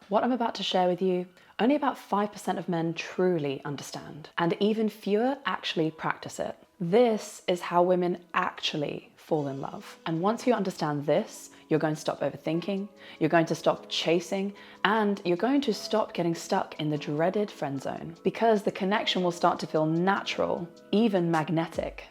What I'm about to share with you, only about 5% of men truly understand, and even fewer actually practice it. This is how women actually fall in love. And once you understand this, you're going to stop overthinking, you're going to stop chasing, and you're going to stop getting stuck in the dreaded friend zone, because the connection will start to feel natural, even magnetic.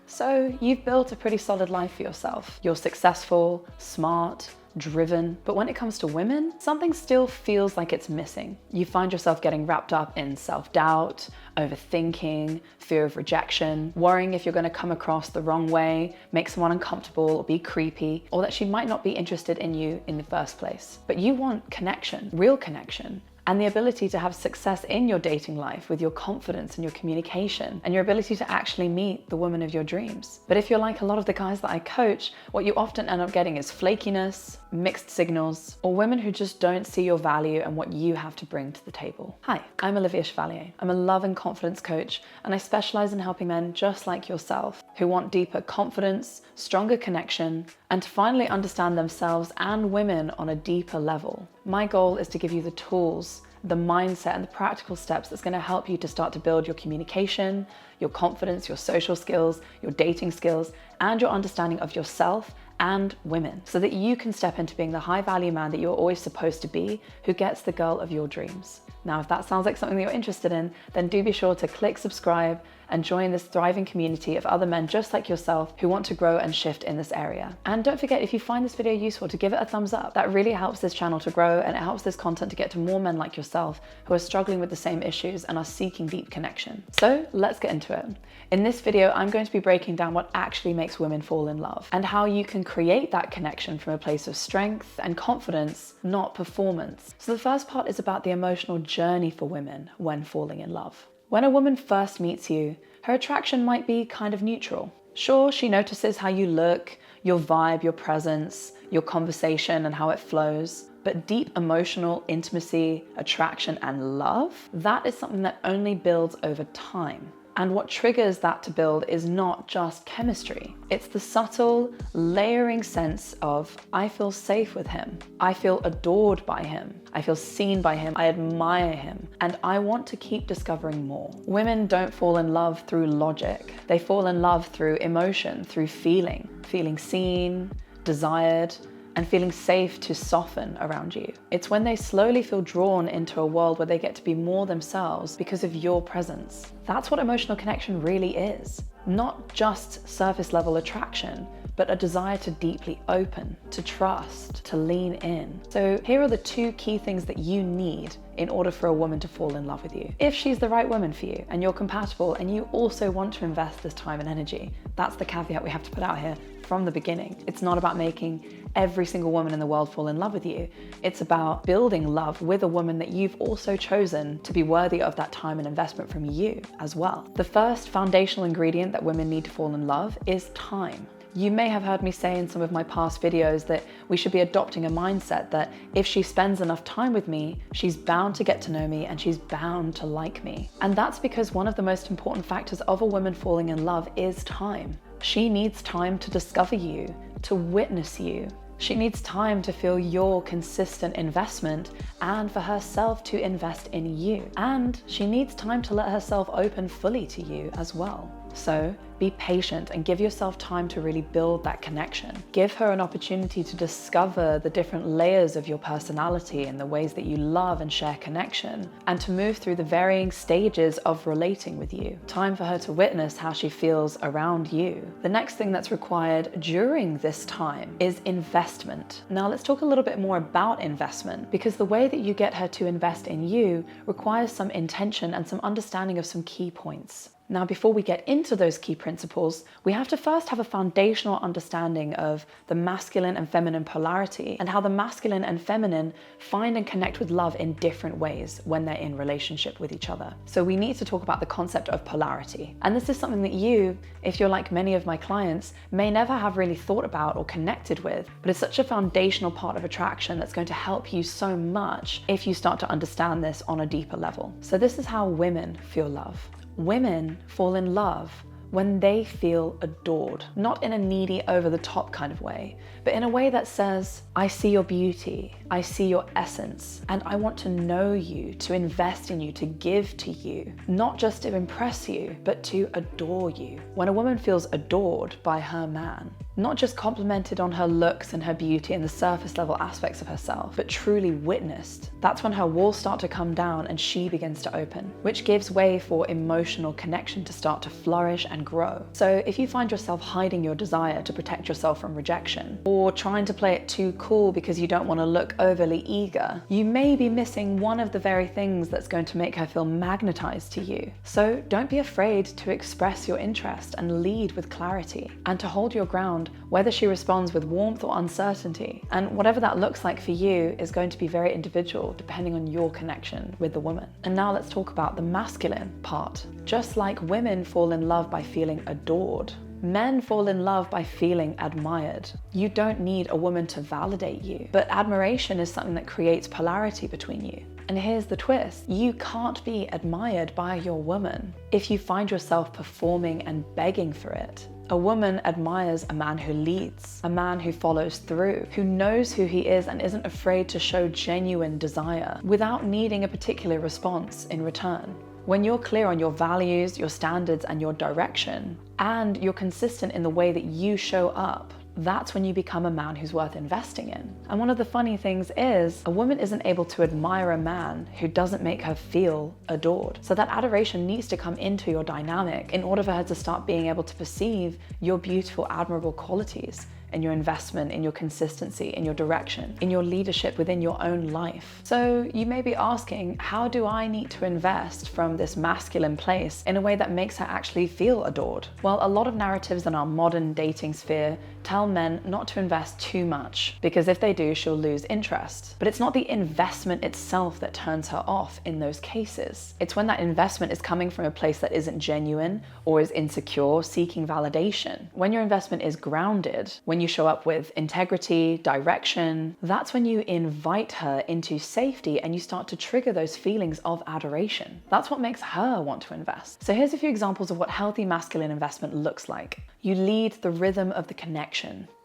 So you've built a pretty solid life for yourself. You're successful, smart, driven, but when it comes to women, something still feels like it's missing. You find yourself getting wrapped up in self-doubt, overthinking, fear of rejection, worrying if you're going to come across the wrong way, make someone uncomfortable or be creepy, or that she might not be interested in you in the first place. But you want connection, real connection, and the ability to have success in your dating life with your confidence and your communication and your ability to actually meet the woman of your dreams. But if you're like a lot of the guys that I coach, what you often end up getting is flakiness, mixed signals, or women who just don't see your value and what you have to bring to the table. Hi, I'm Olivia Chevallier. I'm a love and confidence coach, and I specialize in helping men just like yourself who want deeper confidence, stronger connection, and to finally understand themselves and women on a deeper level. My goal is to give you the tools, the mindset, and the practical steps that's going to help you to start to build your communication, your confidence, your social skills, your dating skills, and your understanding of yourself and women, so that you can step into being the high value man that you're always supposed to be, who gets the girl of your dreams. Now, if that sounds like something that you're interested in, then do be sure to click subscribe and join this thriving community of other men just like yourself who want to grow and shift in this area. And don't forget, if you find this video useful, to give it a thumbs up. That really helps this channel to grow, and it helps this content to get to more men like yourself who are struggling with the same issues and are seeking deep connection. So let's get into it. In this video, I'm going to be breaking down what actually makes women fall in love and how you can create that connection from a place of strength and confidence, not performance. So the first part is about the emotional journey for women when falling in love. When a woman first meets you, her attraction might be kind of neutral. Sure, she notices how you look, your vibe, your presence, your conversation and how it flows, but deep emotional intimacy, attraction, and love, that is something that only builds over time. And what triggers that to build is not just chemistry. It's the subtle, layering sense of, I feel safe with him. I feel adored by him. I feel seen by him. I admire him. And I want to keep discovering more. Women don't fall in love through logic. They fall in love through emotion, through feeling seen, desired, and feeling safe to soften around you. It's when they slowly feel drawn into a world where they get to be more themselves because of your presence. That's what emotional connection really is. Not just surface level attraction, but a desire to deeply open, to trust, to lean in. So here are the two key things that you need in order for a woman to fall in love with you. If she's the right woman for you and you're compatible and you also want to invest this time and energy, that's the caveat we have to put out here from the beginning. It's not about making every single woman in the world fall in love with you. It's about building love with a woman that you've also chosen to be worthy of that time and investment from you as well. The first foundational ingredient that women need to fall in love is time. You may have heard me say in some of my past videos that we should be adopting a mindset that if she spends enough time with me, she's bound to get to know me and she's bound to like me. And that's because one of the most important factors of a woman falling in love is time. She needs time to discover you, to witness you. She needs time to feel your consistent investment and for herself to invest in you. And she needs time to let herself open fully to you as well. So be patient and give yourself time to really build that connection. Give her an opportunity to discover the different layers of your personality and the ways that you love and share connection, and to move through the varying stages of relating with you. Time for her to witness how she feels around you. The next thing that's required during this time is investment. Now let's talk a little bit more about investment, because the way that you get her to invest in you requires some intention and some understanding of some key points. Now, before we get into those key principles, we have to first have a foundational understanding of the masculine and feminine polarity and how the masculine and feminine find and connect with love in different ways when they're in relationship with each other. So we need to talk about the concept of polarity. And this is something that you, if you're like many of my clients, may never have really thought about or connected with, but it's such a foundational part of attraction that's going to help you so much if you start to understand this on a deeper level. So this is how women feel love. Women fall in love when they feel adored, not in a needy, over-the-top kind of way, but in a way that says, I see your beauty, I see your essence, and I want to know you, to invest in you, to give to you, not just to impress you, but to adore you. When a woman feels adored by her man, not just complimented on her looks and her beauty and the surface level aspects of herself, but truly witnessed, that's when her walls start to come down and she begins to open, which gives way for emotional connection to start to flourish and grow. So if you find yourself hiding your desire to protect yourself from rejection, or trying to play it too cool because you don't want to look overly eager, you may be missing one of the very things that's going to make her feel magnetized to you. So don't be afraid to express your interest and lead with clarity, and to hold your ground whether she responds with warmth or uncertainty. And whatever that looks like for you is going to be very individual depending on your connection with the woman. And now let's talk about the masculine part. Just like women fall in love by feeling adored, men fall in love by feeling admired. You don't need a woman to validate you, but admiration is something that creates polarity between you. And here's the twist. You can't be admired by your woman if you find yourself performing and begging for it. A woman admires a man who leads, a man who follows through, who knows who he is and isn't afraid to show genuine desire without needing a particular response in return. When you're clear on your values, your standards, and your direction, and you're consistent in the way that you show up, that's when you become a man who's worth investing in. And one of the funny things is, a woman isn't able to admire a man who doesn't make her feel adored. So that adoration needs to come into your dynamic in order for her to start being able to perceive your beautiful, admirable qualities in your investment, in your consistency, in your direction, in your leadership within your own life. So you may be asking, how do I need to invest from this masculine place in a way that makes her actually feel adored? Well, a lot of narratives in our modern dating sphere tell men not to invest too much, because if they do, she'll lose interest. But it's not the investment itself that turns her off in those cases. It's when that investment is coming from a place that isn't genuine or is insecure, seeking validation. When your investment is grounded, when you show up with integrity, direction, that's when you invite her into safety and you start to trigger those feelings of adoration. That's what makes her want to invest. So here's a few examples of what healthy masculine investment looks like. You lead the rhythm of the connection.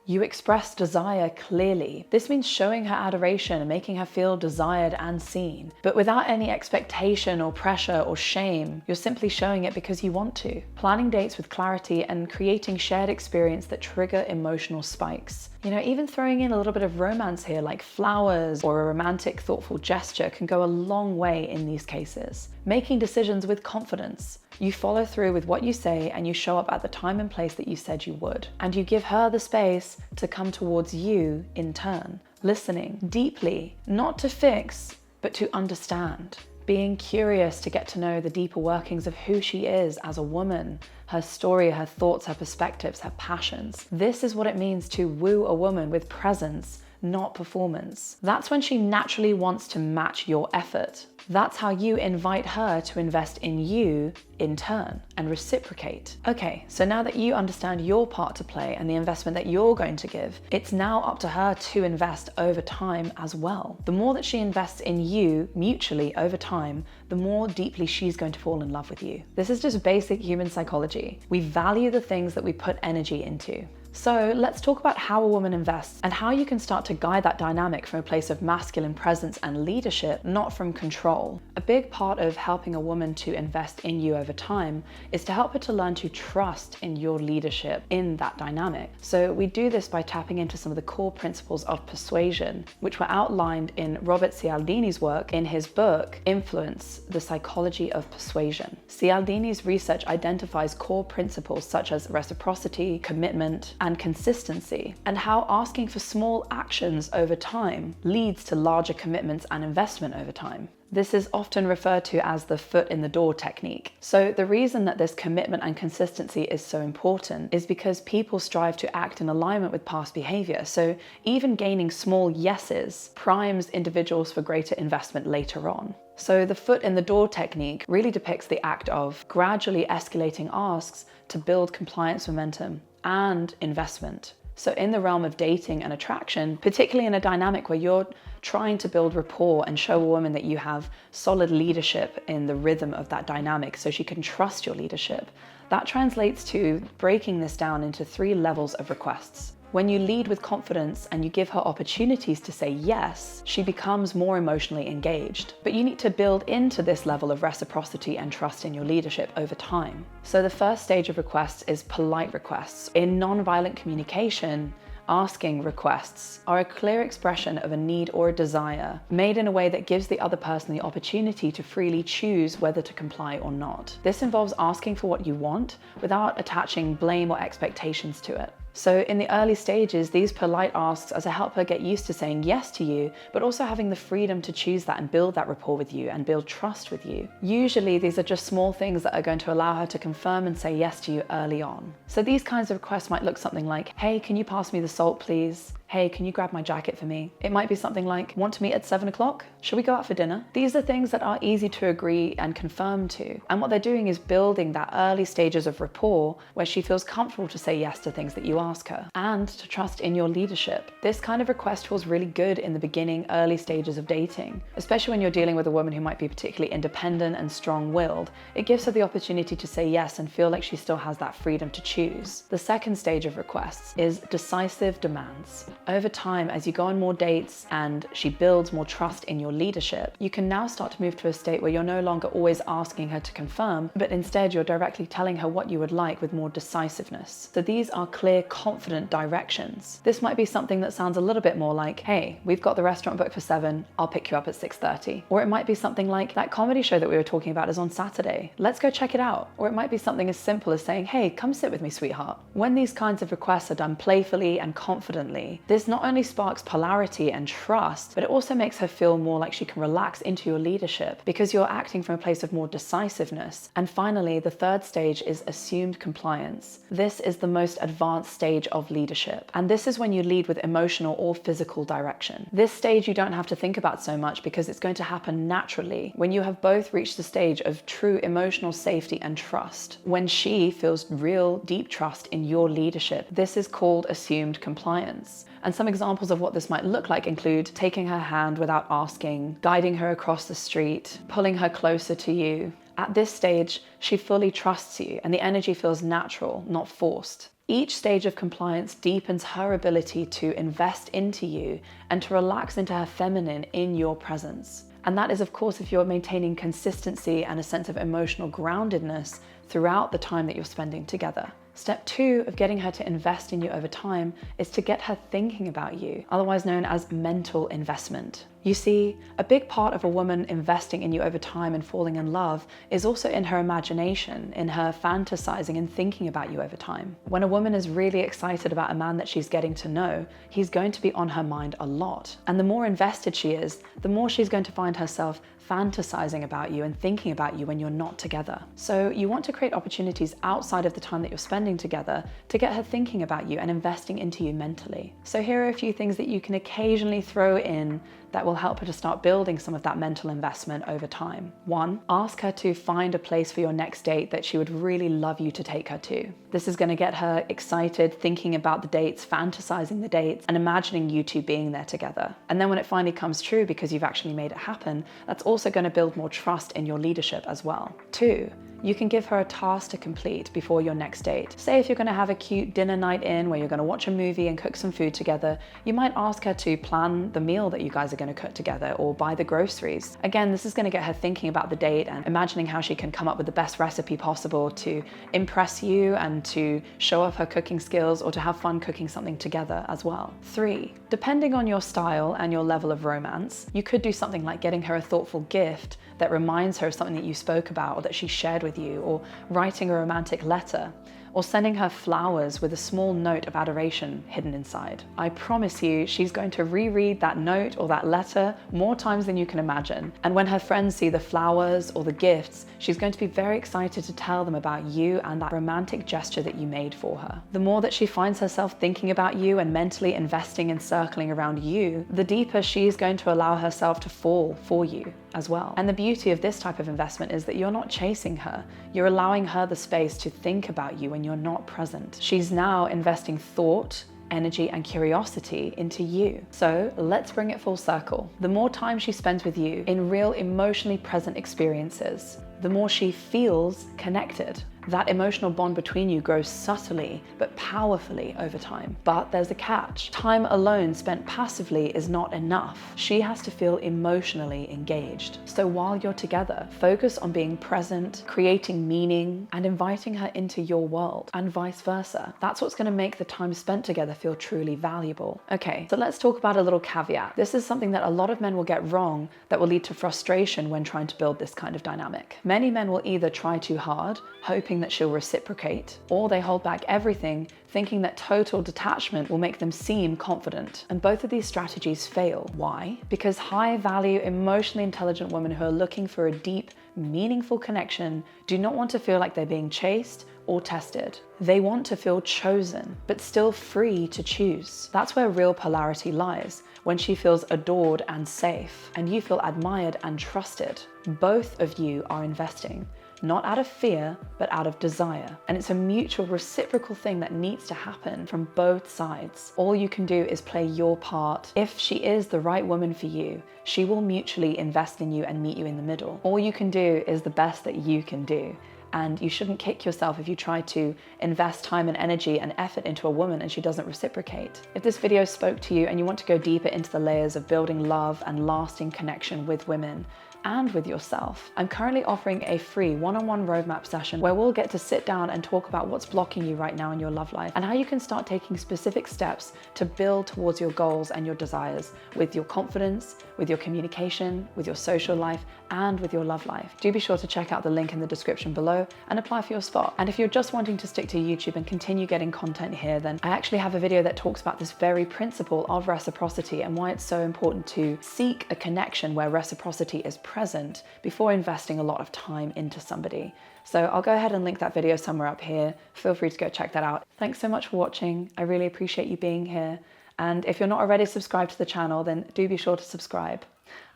You express desire clearly. This means showing her adoration and making her feel desired and seen, but without any expectation or pressure or shame. You're simply showing it because you want to. Planning dates with clarity and creating shared experience that trigger emotional spikes. You know, even throwing in a little bit of romance here, like flowers or a romantic, thoughtful gesture, can go a long way in these cases. Making decisions with confidence. You follow through with what you say and you show up at the time and place that you said you would. And you give her the space to come towards you in turn. Listening deeply, not to fix, but to understand. Being curious to get to know the deeper workings of who she is as a woman, her story, her thoughts, her perspectives, her passions. This is what it means to woo a woman with presence, not performance. That's when she naturally wants to match your effort. That's how you invite her to invest in you in turn and reciprocate. Okay, so now that you understand your part to play and the investment that you're going to give, it's now up to her to invest over time as well. The more that she invests in you mutually over time, the more deeply she's going to fall in love with you. This is just basic human psychology. We value the things that we put energy into. So let's talk about how a woman invests and how you can start to guide that dynamic from a place of masculine presence and leadership, not from control. A big part of helping a woman to invest in you over time is to help her to learn to trust in your leadership in that dynamic. So we do this by tapping into some of the core principles of persuasion, which were outlined in Robert Cialdini's work in his book, Influence, The Psychology of Persuasion. Cialdini's research identifies core principles such as reciprocity, commitment, and consistency, and how asking for small actions over time leads to larger commitments and investment over time. This is often referred to as the foot in the door technique. So the reason that this commitment and consistency is so important is because people strive to act in alignment with past behavior. So even gaining small yeses primes individuals for greater investment later on. So the foot in the door technique really depicts the act of gradually escalating asks to build compliance momentum and investment. So in the realm of dating and attraction, particularly in a dynamic where you're trying to build rapport and show a woman that you have solid leadership in the rhythm of that dynamic so she can trust your leadership, that translates to breaking this down into 3 levels of requests. When you lead with confidence and you give her opportunities to say yes, she becomes more emotionally engaged. But you need to build into this level of reciprocity and trust in your leadership over time. So the first stage of requests is polite requests. In non-violent communication, asking requests are a clear expression of a need or a desire made in a way that gives the other person the opportunity to freely choose whether to comply or not. This involves asking for what you want without attaching blame or expectations to it. So in the early stages, these polite asks are to help her get used to saying yes to you, but also having the freedom to choose that and build that rapport with you and build trust with you. Usually these are just small things that are going to allow her to confirm and say yes to you early on. So these kinds of requests might look something like, hey, can you pass me the salt, please? Hey, can you grab my jacket for me? It might be something like, want to meet at 7 o'clock? Should we go out for dinner? These are things that are easy to agree and confirm to. And what they're doing is building that early stages of rapport where she feels comfortable to say yes to things that you ask her and to trust in your leadership. This kind of request feels really good in the beginning, early stages of dating, especially when you're dealing with a woman who might be particularly independent and strong-willed. It gives her the opportunity to say yes and feel like she still has that freedom to choose. The second stage of requests is decisive demands. Over time, as you go on more dates and she builds more trust in your leadership, you can now start to move to a state where you're no longer always asking her to confirm, but instead you're directly telling her what you would like with more decisiveness. So these are clear, confident directions. This might be something that sounds a little bit more like, hey, we've got the restaurant booked for 7, I'll pick you up at 6:30. Or it might be something like, that comedy show that we were talking about is on Saturday, let's go check it out. Or it might be something as simple as saying, hey, come sit with me, sweetheart. When these kinds of requests are done playfully and confidently, this not only sparks polarity and trust, but it also makes her feel more like she can relax into your leadership because you're acting from a place of more decisiveness. And finally, the third stage is assumed compliance. This is the most advanced stage of leadership. And this is when you lead with emotional or physical direction. This stage you don't have to think about so much because it's going to happen naturally when you have both reached the stage of true emotional safety and trust. When she feels real, deep trust in your leadership, this is called assumed compliance. And some examples of what this might look like include taking her hand without asking, guiding her across the street, pulling her closer to you. At this stage, she fully trusts you and the energy feels natural, not forced. Each stage of compliance deepens her ability to invest into you and to relax into her feminine in your presence. And that is, of course, if you're maintaining consistency and a sense of emotional groundedness throughout the time that you're spending together. Step 2 of getting her to invest in you over time is to get her thinking about you, otherwise known as mental investment. You see, a big part of a woman investing in you over time and falling in love is also in her imagination, in her fantasizing and thinking about you over time. When a woman is really excited about a man that she's getting to know, he's going to be on her mind a lot. And the more invested she is, the more she's going to find herself fantasizing about you and thinking about you when you're not together. So you want to create opportunities outside of the time that you're spending together to get her thinking about you and investing into you mentally. So here are a few things that you can occasionally throw in that will help her to start building some of that mental investment over time. 1, ask her to find a place for your next date that she would really love you to take her to. This is going to get her excited, thinking about the dates, fantasizing the dates, and imagining you two being there together. And then when it finally comes true because you've actually made it happen, that's also going to build more trust in your leadership as well. 2, you can give her a task to complete before your next date. Say if you're going to have a cute dinner night in where you're going to watch a movie and cook some food together, you might ask her to plan the meal that you guys are going to cook together or buy the groceries. Again, this is going to get her thinking about the date and imagining how she can come up with the best recipe possible to impress you and to show off her cooking skills or to have fun cooking something together as well. 3, depending on your style and your level of romance, you could do something like getting her a thoughtful gift that reminds her of something that you spoke about or that she shared with you, or writing a romantic letter, or sending her flowers with a small note of adoration hidden inside. I promise you, she's going to reread that note or that letter more times than you can imagine. And when her friends see the flowers or the gifts, she's going to be very excited to tell them about you and that romantic gesture that you made for her. The more that she finds herself thinking about you and mentally investing and circling around you, the deeper she's going to allow herself to fall for you as well. And the beauty of this type of investment is that you're not chasing her. You're allowing her the space to think about you when you're not present. She's now investing thought, energy, and curiosity into you. So let's bring it full circle. The more time she spends with you in real emotionally present experiences, the more she feels connected. That emotional bond between you grows subtly but powerfully over time. But there's a catch. Time alone spent passively is not enough. She has to feel emotionally engaged. So while you're together, focus on being present, creating meaning, and inviting her into your world, and vice versa. That's what's going to make the time spent together feel truly valuable. Okay, so let's talk about a little caveat. This is something that a lot of men will get wrong that will lead to frustration when trying to build this kind of dynamic. Many men will either try too hard, hoping that she'll reciprocate, or they hold back everything, thinking that total detachment will make them seem confident. And both of these strategies fail. Why? Because high-value, emotionally intelligent women who are looking for a deep, meaningful connection do not want to feel like they're being chased or tested. They want to feel chosen, but still free to choose. That's where real polarity lies, when she feels adored and safe, and you feel admired and trusted. Both of you are investing, not out of fear, but out of desire. And it's a mutual reciprocal thing that needs to happen from both sides. All you can do is play your part. If she is the right woman for you, she will mutually invest in you and meet you in the middle. All you can do is the best that you can do. And you shouldn't kick yourself if you try to invest time and energy and effort into a woman and she doesn't reciprocate. If this video spoke to you and you want to go deeper into the layers of building love and lasting connection with women and with yourself, I'm currently offering a free one-on-one roadmap session where we'll get to sit down and talk about what's blocking you right now in your love life and how you can start taking specific steps to build towards your goals and your desires with your confidence, with your communication, with your social life, and with your love life. Do be sure to check out the link in the description below and apply for your spot. And if you're just wanting to stick to YouTube and continue getting content here, then I actually have a video that talks about this very principle of reciprocity and why it's so important to seek a connection where reciprocity is present before investing a lot of time into somebody. So I'll go ahead and link that video somewhere up here. Feel free to go check that out. Thanks so much for watching. I really appreciate you being here. And if you're not already subscribed to the channel, then do be sure to subscribe.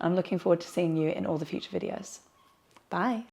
I'm looking forward to seeing you in all the future videos. Bye.